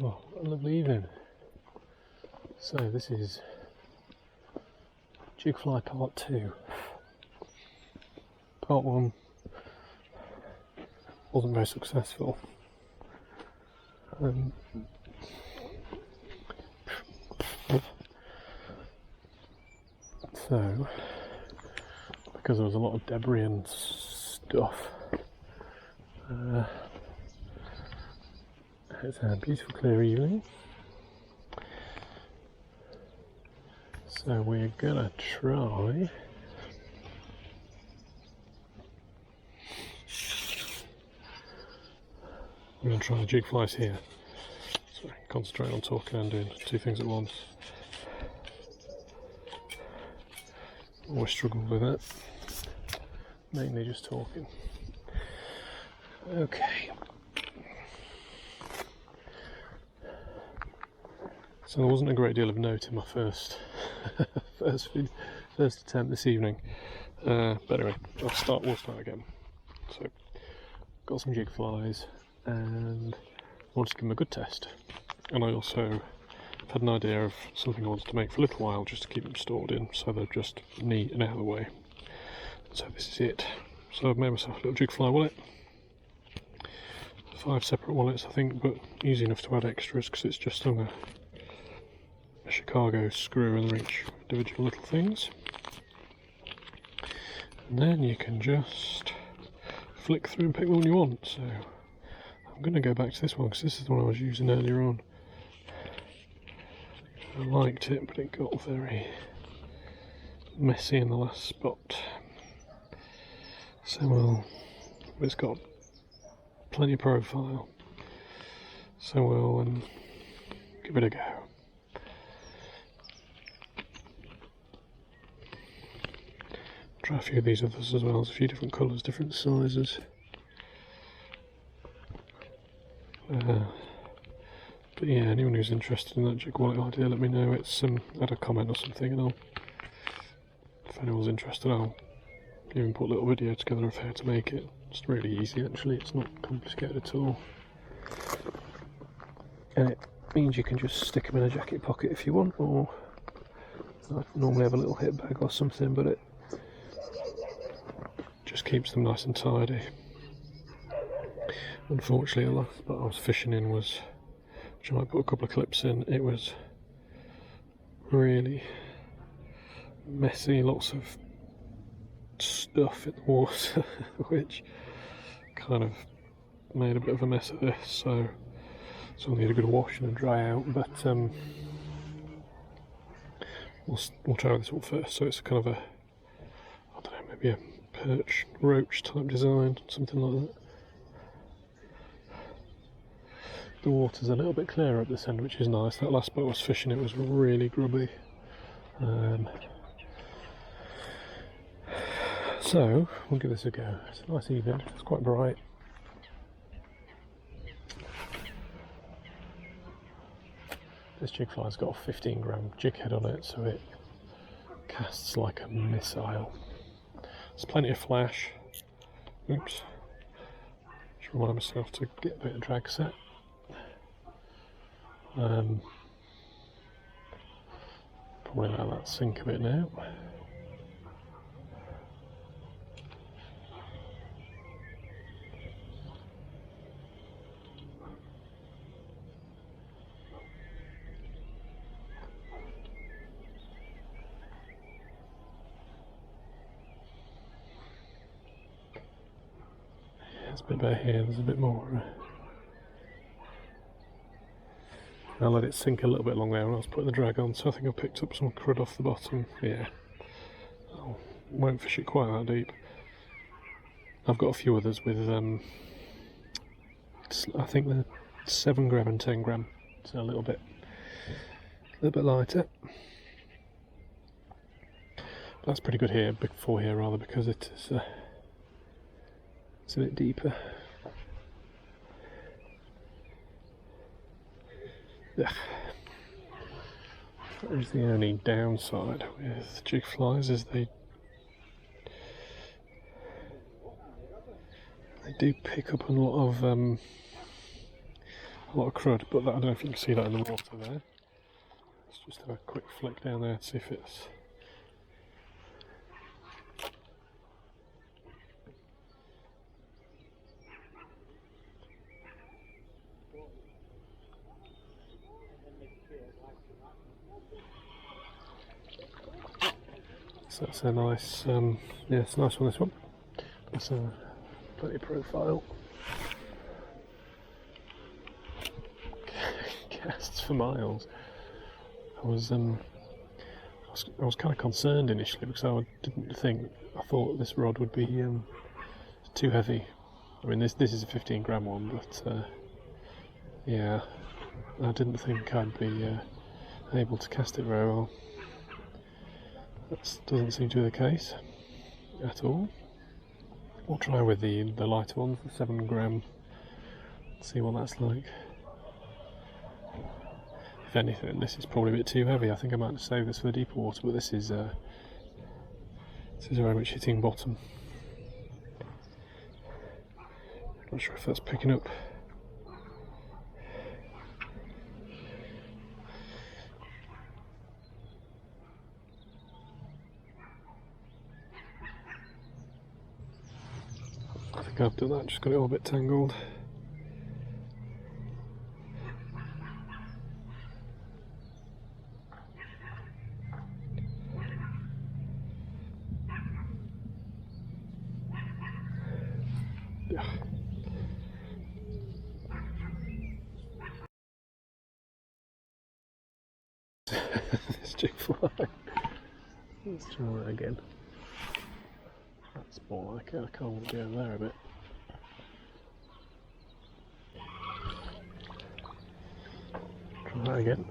Oh, what a lovely evening. So this is Jig Fly part 2. Part 1 wasn't very successful. So, because there was a lot of debris and stuff, it's a beautiful clear evening. So we're gonna try the jig flies here. Sorry, concentrate on talking and doing two things at once. Always struggled with that. Mainly just talking. Okay. So there wasn't a great deal of note in my first first attempt this evening. But anyway, we'll start again. So, got some jig flies and wanted to give them a good test. And I also had an idea of something I wanted to make for a little while just to keep them stored in, so they're just neat and out of the way. So this is it. So I've made myself a little jig fly wallet. 5 separate wallets I think, but easy enough to add extras because it's just on a Chicago screw and they're each individual little things. And then you can just flick through and pick the one you want. So I'm going to go back to this one because this is the one I was using earlier on. I liked it, but it got very messy in the last spot. So it's got plenty of profile. So we'll give it a go. Try a few of these others as well. There's a few different colours, different sizes. But yeah, anyone who's interested in that jig wallet idea, let me know. It's add a comment or something, and if anyone's interested, I'll even put a little video together of how to make it. It's really easy actually. It's not complicated at all, and it means you can just stick them in a jacket pocket if you want, or I normally have a little hip bag or something, but it just keeps them nice and tidy. Unfortunately, the last spot I was fishing in was, which I might put a couple of clips in, it was really messy, lots of stuff in the water, which kind of made a bit of a mess of this, so it's only a good washing and dry out, but we'll try this one first. So it's kind of a, I don't know, maybe a perch roach type design, something like that. The water's a little bit clearer at this end, which is nice. That last boat I was fishing, it was really grubby. So we'll give this a go. It's a nice evening, it's quite bright. This jig fly's got a 15-gram jig head on it, so it casts like a missile. There's plenty of flash. Oops. Just remind myself to get a bit of drag set. Probably let that sink a bit now. It's a bit better here, there's a bit more. I'll let it sink a little bit along there when I was putting the drag on, so I think I picked up some crud off the bottom. Yeah, I won't fish it quite that deep. I've got a few others with, I think they're 7 gram and 10 gram, so a little bit lighter. But that's pretty good here, big 4 here rather, because it is it's a bit deeper. That is the only downside with jig flies, is they do pick up a lot of a lot of crud, but that, I don't know if you can see that in the water there. Let's just have a quick flick down there to see if it's... So that's a nice, yeah, it's a nice one, this one. It's a plenty profile. Casts for miles. I was kind of concerned initially because I thought this rod would be too heavy. I mean, this is a 15 gram one, but yeah, I didn't think I'd be able to cast it very well. That doesn't seem to be the case at all. We'll try with the lighter one, the 7 gram, see what that's like. If anything, this is probably a bit too heavy. I think I might save this for the deeper water, but this is very much hitting bottom. Not sure if that's picking up. I think I've done that, just got it all a bit tangled. Yeah. This Jig Fly. Let's try that again. That's more like it. I can't want to go there a bit. Try that again.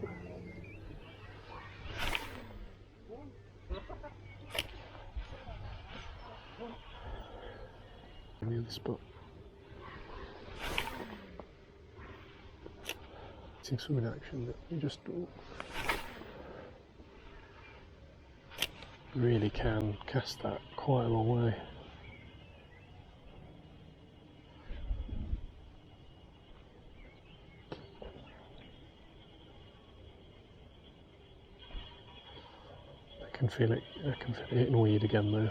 In the other spot. Seeing some in action that you just really can cast that quite a long way. I can feel it hitting weed again though.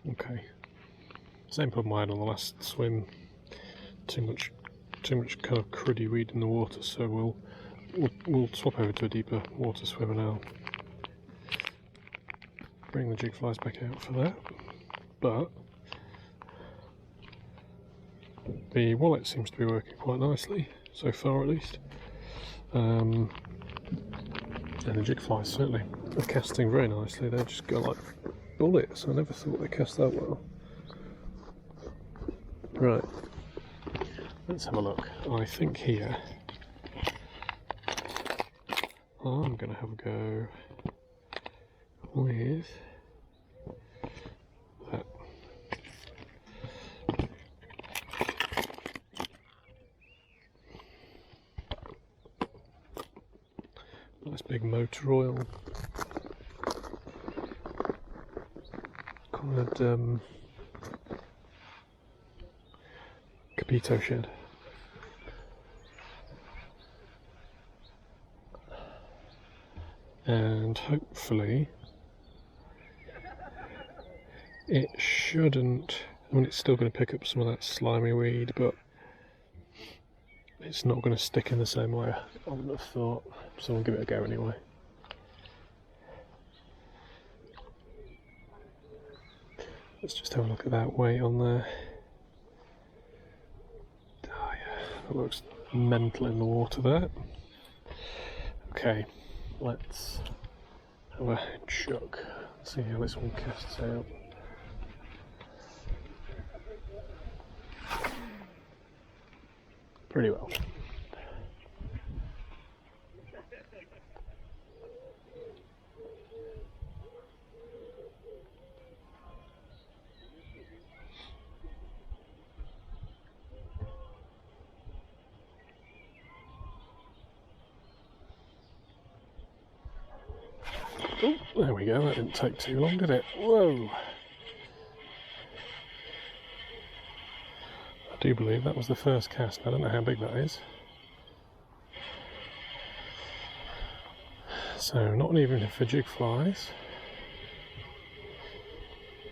Okay. Same problem I had on the last swim. Too much kind of cruddy weed in the water. So we'll swap over to a deeper water swim and I'll bring the jig flies back out for that. But the wallet seems to be working quite nicely so far, at least. And the jig flies certainly are casting very nicely. They're just go like bullets. I never thought they cast that well. Right, let's have a look. I think here I'm going to have a go with that. Nice big motor oil. Coloured Capito shed. And hopefully it shouldn't, I mean it's still going to pick up some of that slimy weed, but it's not going to stick in the same way I wouldn't have thought, so I'll give it a go anyway. Let's just have a look at that weight on there. Oh yeah, that looks mental in the water there. Okay, let's have a chuck, see how this one casts out. pretty well. Oh, there we go, that didn't take too long, did it? Whoa! I do believe that was the first cast. I don't know how big that is. So, not an evening for jig flies,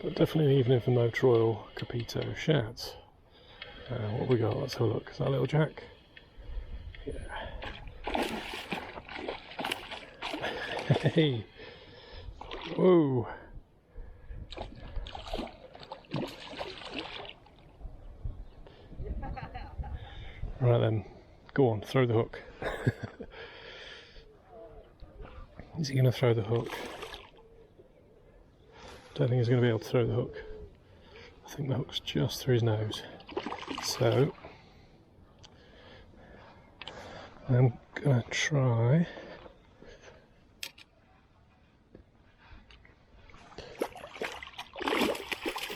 but definitely an evening for motor oil capito shad. What have we got? Let's have a look. Is that a little jack? Yeah. Hey! Whoa! Right then, go on, throw the hook. Is he going to throw the hook? Don't think he's going to be able to throw the hook. I think the hook's just through his nose. So, I'm going to try.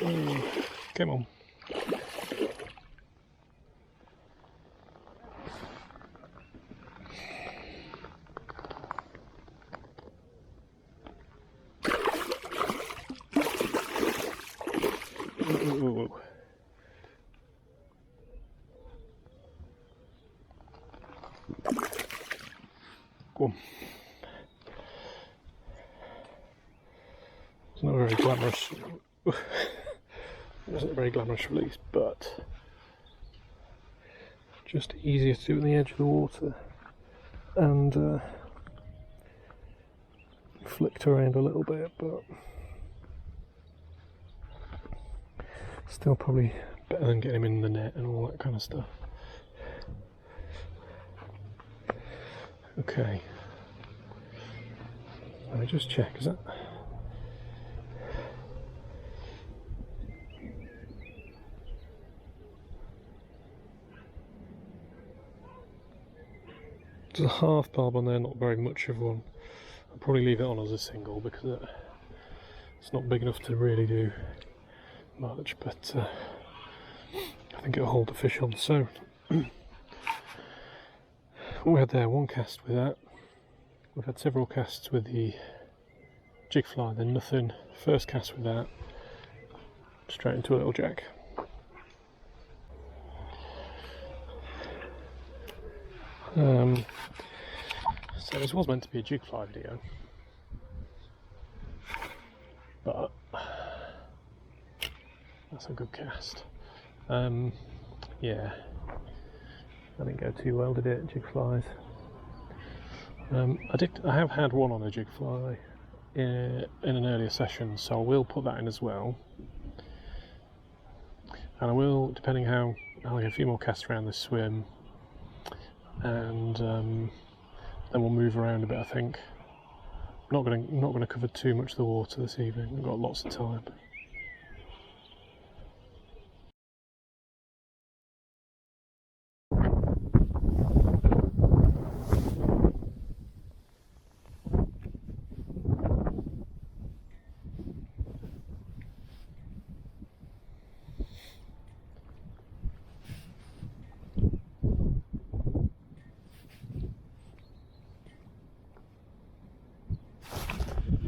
Oh, come on. Ooh. Go on. It's not a very glamorous. It wasn't a very glamorous release, but just easier to do on the edge of the water, and flicked around a little bit, but still probably better than getting him in the net and all that kind of stuff. Okay, let me just check, is that... There's a half barb on there, not very much of one. I'll probably leave it on as a single because it's not big enough to really do much, but I think it'll hold the fish on. So we had there one cast with that. We've had several casts with the jig fly, then nothing. First cast with that, straight into a little jack. So this was meant to be a jig fly video, but that's a good cast. Yeah, that didn't go too well, did it? Jig flies. I have had one on a jig fly in an earlier session, so I will put that in as well. And I will, depending how, I'll get a few more casts around this swim, and then we'll move around a bit. I think not going to cover too much of the water this evening. We've got lots of time.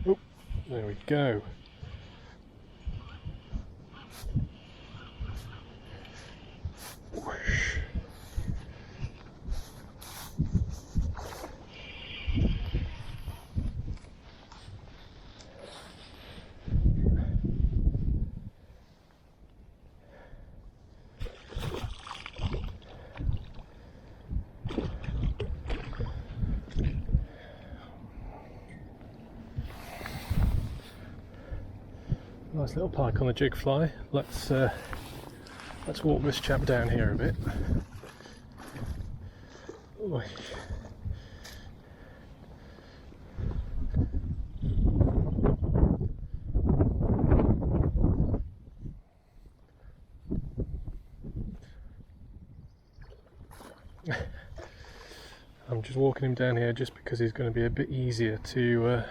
Oh, there we go. Whoosh. Nice little pike on the jig fly. Let's walk this chap down here a bit. Oy. I'm just walking him down here just because he's going to be a bit easier to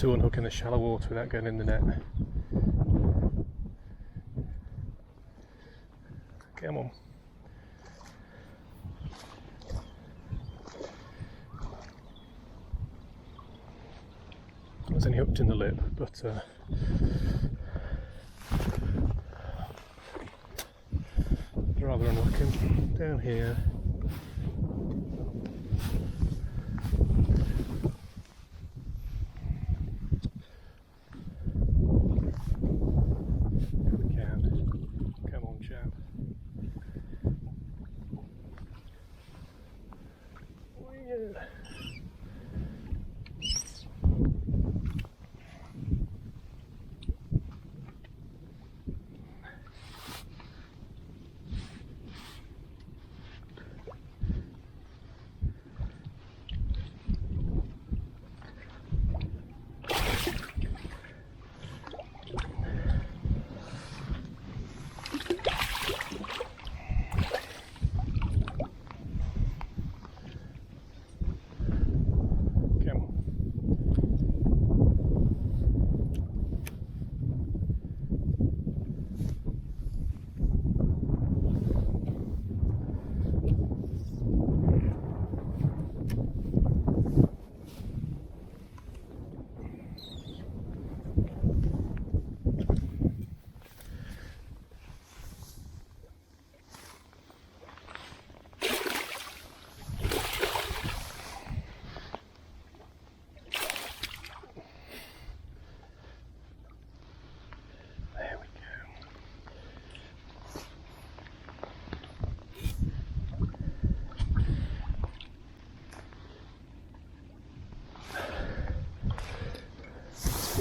unhook in the shallow water without going in the net. Come on. I was only hooked in the lip, but I'd rather unhook him down here. If we can. Come on, chap. Oh, yeah.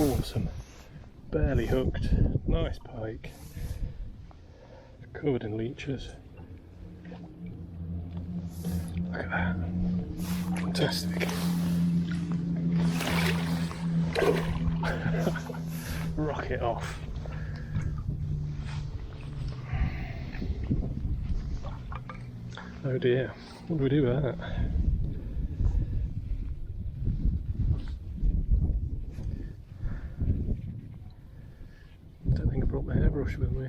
Awesome, barely hooked, nice pike, covered in leeches. Look at that, fantastic. Rocket off. Oh dear, what do we do with that? I don't think I brought my hairbrush with me.